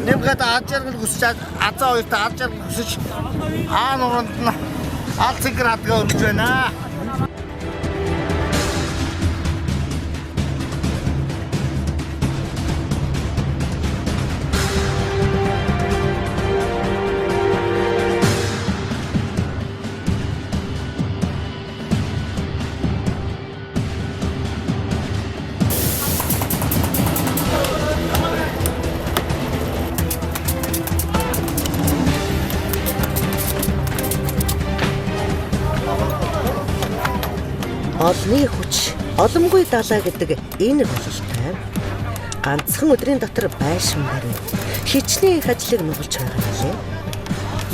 Нэмгээд аж аргал хүсч азаа хоёрт аж аргал хүсч нуруунд нь аль цэгэр адгаа өргөж байна. Олны хүч, олонгүй далаа гэдэг энэ бололтой ганцхан өдрийн дотор байшин барив хичнээн их ажлыг нугалж байгаа билээ.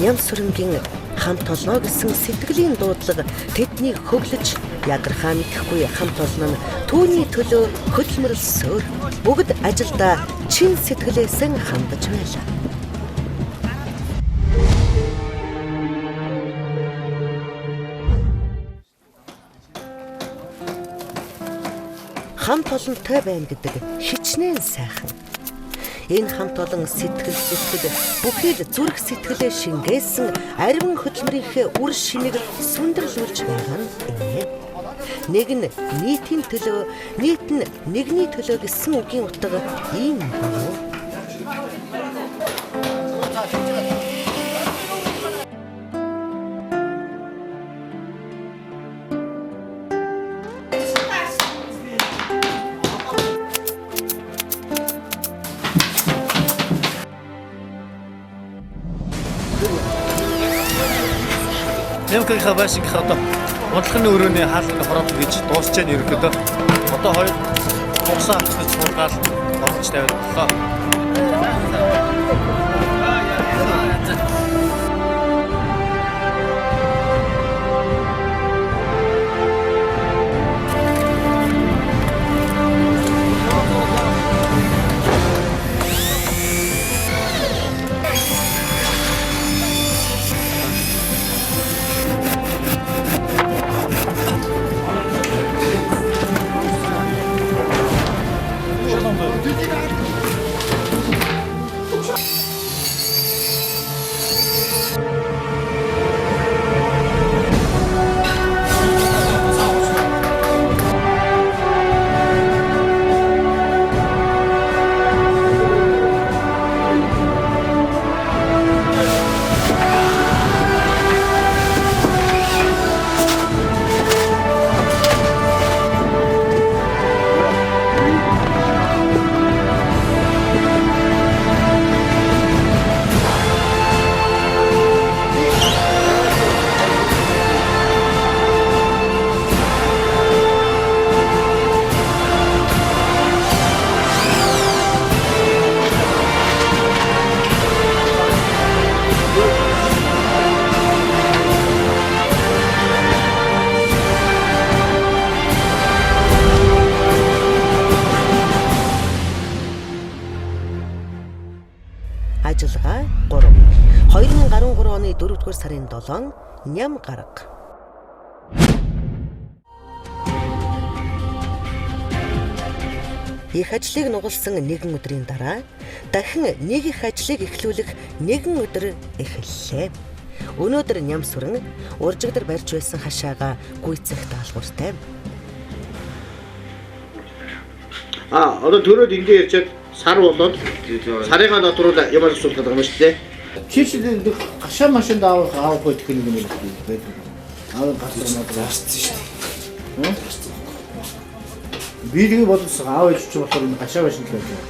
Нямсүрэнгийн хамт олно гэсэн сэтгэлийн дуудлага тэднийг хөглөж ядархаа мэдхгүй хамт олно нь түүний төлөө хөдөлмөрлсөөр бүгд ажилдаа чин сэтгэлээсэн хандаж байлаа. Хамт олонтой байна гэдэг хичнээн сайхан. Энэ хамт олон сэтгэл бүхий л зүрх сэтгэлээ шингээсэн ариун хөдөлмөрийнхээ үр шинийг сүндэрлүүлж байгаа нь энэ. Нэг нь нийтийн төлөө, нийт нь нэгний төлөө гэсэн үгийн утга ийм байна. Нэмхийнхаа байшингийнхаа одоо бодлогын өрөөний хаалганы хороод гэж дуусч байгаа ерөнхийдөө одоо хоёр угсаа авчиж сургаал болгож тавиад боллоо. Ажиллагаа 3. 2013 оны 4-р сарын 7 Ням гарга. Их ажлыг нугалсан нэгэн өдрийн дараа дахин нэг их ажлыг эхлүүлэх нэгэн өдөр эхэллээ. Өнөөдөр Нямсүрэн уржигдэр барьж байсан хашаага гүйцэх даалгавартай. Одоо төрөөд ингэ ярьчаад сар болоод сарыгаа дотруулаа юм асуулт байгаа юм шүү дээ. Чишлийн гашаа машин аавах гэх юм байдаг. Аав гашаа надад зарцсан шүү дээ. биелгийн боловсон аав ээж ч болохоор энэ гашаа машин л байж байгаа.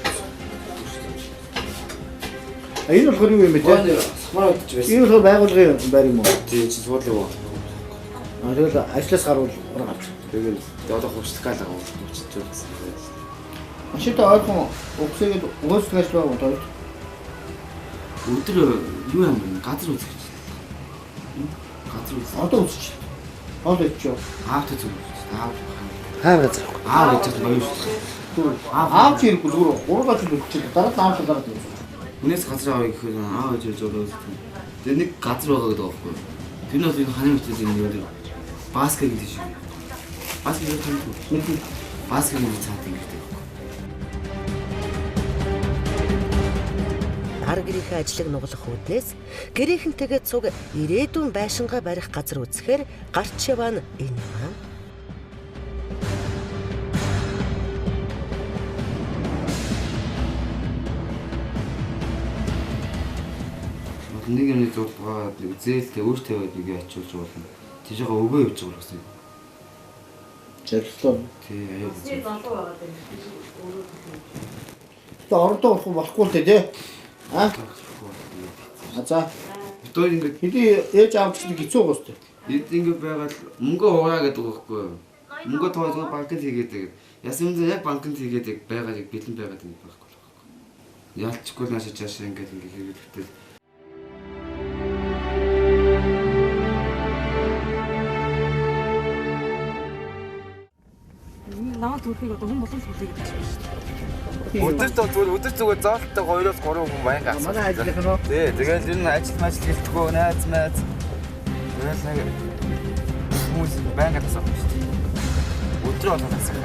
Энэ болохоор юу юм бэ те? Манай удаж байсан. Энэ болохоор байгуулгын байр юм уу? Тийм чи суулын уу. Тэгэл ажлаас гарвал гаргаж. Тэгээд одоо хувцлах гал байгаа хувцлж байсан. Машинтай ойрхон өгсөйгээд угаасгаж байгаа юм даа. Өдөр юу юм бэ? Газар үзэх. Газар үзэх. Одоо үзчих. Одоо ичээ. Аавтай зүг. Аав. Хаа газар. Аав гэж гоё шүү. Аав чи ирэхгүй зүгээр урагаж үлдчих. Дараа аав талаар дээ. Үнээс газар авъя гэхээр аав гэж зөөрөөс. Тэгээ нэг газар байгаа гэдэг байхгүй. Тэр нь бол энэ ханаа мэтээс энэ юу баскет гэдэг шиг. Баскет гэдэг нь баскетын цаад юм гэдэг. Ар гэрийнхээ ажлыг нуглах үүднээс гэрийнхэнтэйгээ цуг ирээдүйн байшингаа барих газар үзэхээр гарч яваа нь энэ юм. Нэг юм нэг зурд байгаа нэг зээлтэй өөртөө байгаад нэг ачуулж болно. Тийшээгээ өгөө явж байгаа гэсэн. Жаргалаа. Тий, аяа. Тэ орондоо орох болохгүй л дээ. Аа? За. Одоо ингэ хэдий ээж аавч нэг хэцүү гоостой. ингэ байгаад мөнгө угаа гэдэг байхгүй юу? Мөнгө тоогоо банкнд хийгээд яасан юм яг банкнд хийгээд байгаад яг бэлэн байгаад ингэ байхгүй. Яалчгүй наашаа чаашаа ингэ хийгээд хэвтэй. Намайг төрхийг одоо хүн болгон сүлээ гэдэг чинь шүү дээ. Өдөр зүгээр заалттай 2-3 хүн баян гацсан. Манай ажлынх нь. Тий, тэгэл энэ ажил гэлтгөө найз найз. Тэгэл нэг хүмүүс баян гацсан шүү дээ. Өдөр болгосон.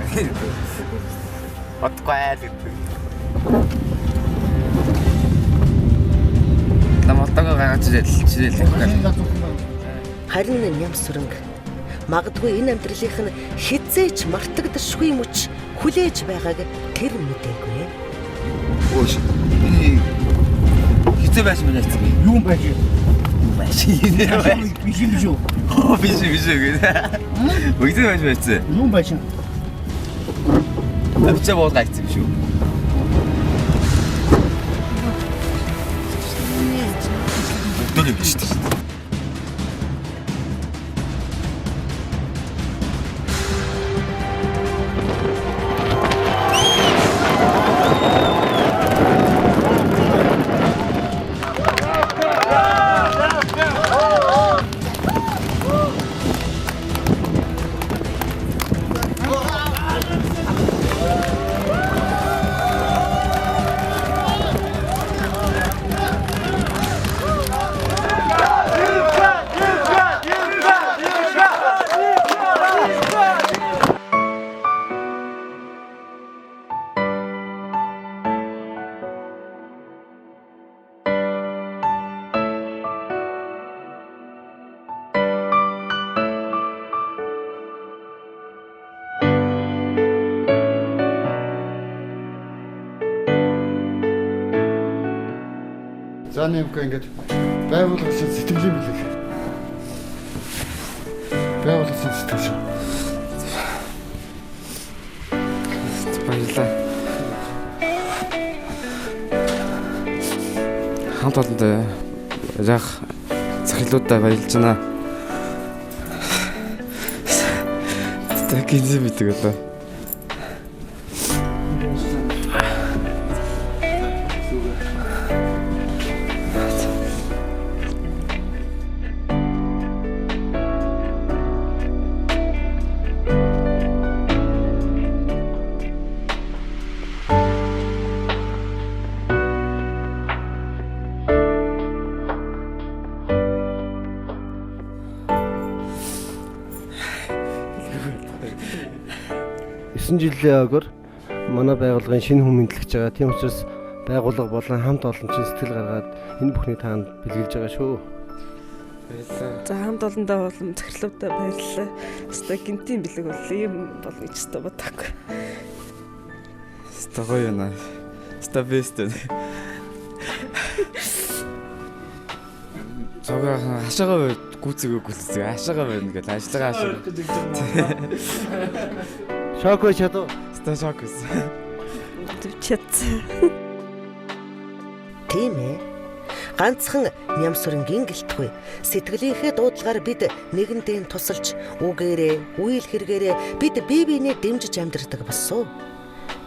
Отгүй гэдэг. Наматага гаргаж чирэл. Харин ням сүрэнг магадгүй энэ амьдралынх нь хизээч мартагдашгүй мөч хүлээж байгааг тэр мэдээгүй. Өөш. Хизээ байсан мэн яцсан. Юу байж? Биш юу? биш гэдэг. Үгүй байсан. Юу байж? Авчаа бод гайцсан шүү. Дөрөв биш. За нэмэх ингээд байгууллагын сэтгэлийн бэлэг. Байгууллагын сэтгэл. Баярлалаа. Хамт олондоо яг захирлуудаа баярлж байна. Тэ гинзээ мэддэг болоо. жилийн өгөр манай байгууллагын шинэ хүн мэдлэгж байгаа. Тийм учраас байгууллага болон хамт олончийн сэтгэл гаргаад энэ бүхний таанд бэлгэлж байгаа шүү. Баярлалаа. За хамт олондоо болон захирлуудаа баярлалаа. Өстой гинтийн бэлэг бол юм болно гэж өстой бодоагүй. Өстой гоё яна. Өстой бэст. Цагаа хашаага гүцээгөө гүцээг хашаага байна гэж ажиллагаа хашаа. Шоко чадав. надад шок байсан. Чадсан. Тийм ээ. Ганцхан Нямсүрэнгийн гэлтгүй сэтгэлийнхээ дуудлагаар бид нэгэндээ тусалж үгээрээ, үйл хэрэгээрээ бид бие биенээ дэмжиж амьдардаг болсон.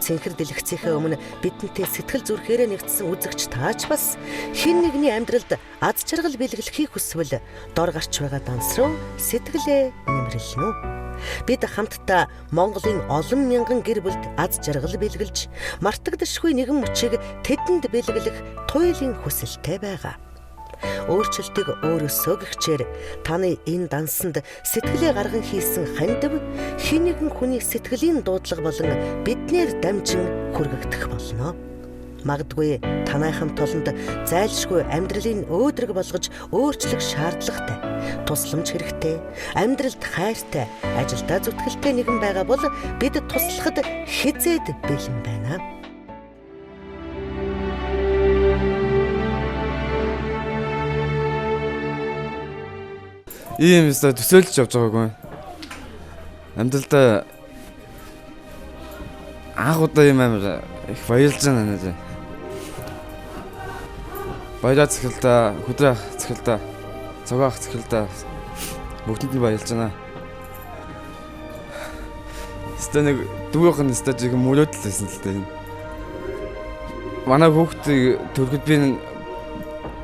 Цэнхэр дэлгэцийнхээ өмнө бидэнтэй сэтгэл зүрхээрээ нэгдсэн үзэгч таач бас хэн нэгний амьдралд аз жаргал бэлгэлэхийг хүсвэл дор гарч байгаа данс руу сэтгэлээ нэмэрлэнэ. Бид хамтдаа Монголын олон мянган гэр бүлд аз жаргал бэлгэлж, мартагдашгүй нэгэн мөчийг тэдэнд бэлгэлэх туйлын хүсэлтэй байгаа. Өөрчлөлтийг өөрөөсөө гихчээр таны энэ дансанд сэтгэлээ гарган хийсэн хандив хэн нэгэн хүний сэтгэлийн дуудлага болон биднээр дамжин хүргэгдэх болно. Магадгүй танайхан толонд зайлшгүй амьдралын өөдрөг болгож өөрчлөх шаардлагатай, тусламж хэрэгтэй, амьдралд хайртай, ажилдаа зүтгэлтэй нэгэн байгаа бол бид туслахад хизээд бэлэн байна. Ийм өстой төсөөлж явж байгаагүй. Амьдралдаа анх удаа юм амар их баярлж байна нэ. Баяраа цэхэлдэ, хөдрөө цэхэлдэ, цагаах цэхэлдэ бүгдэнд нь баярлж байна. Өстой нэг дүүгийнх нь өстой жиг мөрөөдөл байсан л дээ. Манай хүүхдийн төрөхөд би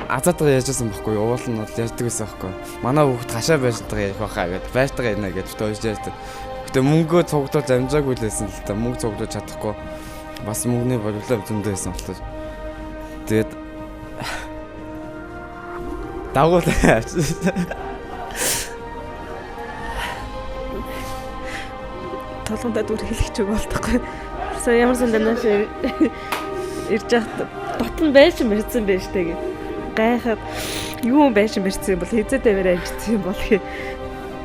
азаатгаа яажсан байхгүй юу? Уул нь бол яаждаг байсан байхгүй. Манай хүүхд хашаа байшинтайгаа ярих байхаа гэдэг. Байштайгаа ярина гэж тооёж яаждаг. Гэтэ мөнгөө цугдуулж амжаагүй л байсан л та. Мөнгө цугдуулж чадахгүй. Бас мөнгөний бодлоо зөндөө байсан болтой. Тэгээд дагуулаа. Толгондоо дүр хэлэх ч үг болтохгүй. Сая ямар сандаанаас ирж яхад дотн байшин мэрсэн байж тээ гэ. Гайхаад юу байшин мэрсэн юм бол хизээ тавиараа амжсан юм бол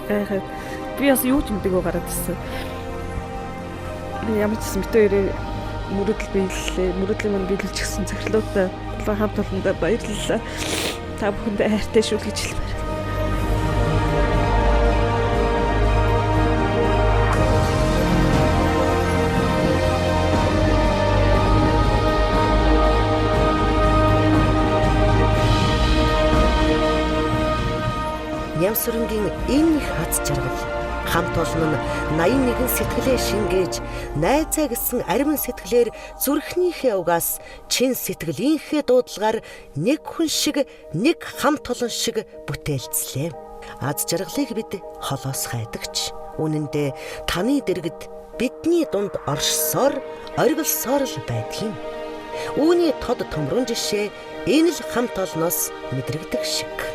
гайхаад би бас юу ч мэдээгүй гараад ирсэн. Ямар ч юм битүүрээ мөрөдөл биеллээ. Мөрөдлийн мань биелүүлчихсэн захирлуудаа хамт олондоо баярлалаа. Та бүхэндээ хайртай шүү гэж хэлмээр. Нямсүрэнгийн энэ их аз жаргал хамт олон нь 81 сэтгэлээ шингээж, найзаа гэсэн ариун сэтгэлээр зүрхнийхээ угаас чин сэтгэлийнхээ дуудлагаар нэг хүн шиг, нэг хамт олон шиг бүтээлцлээ. Аз жаргалыг бид холоос хайдагч. Үнэндээ таны дэргэд бидний дунд оршсоор, оргилсоор л байдгийн. Үүний тод томрон жишээ энэ л хамт олноос мэдрэгдэх шиг.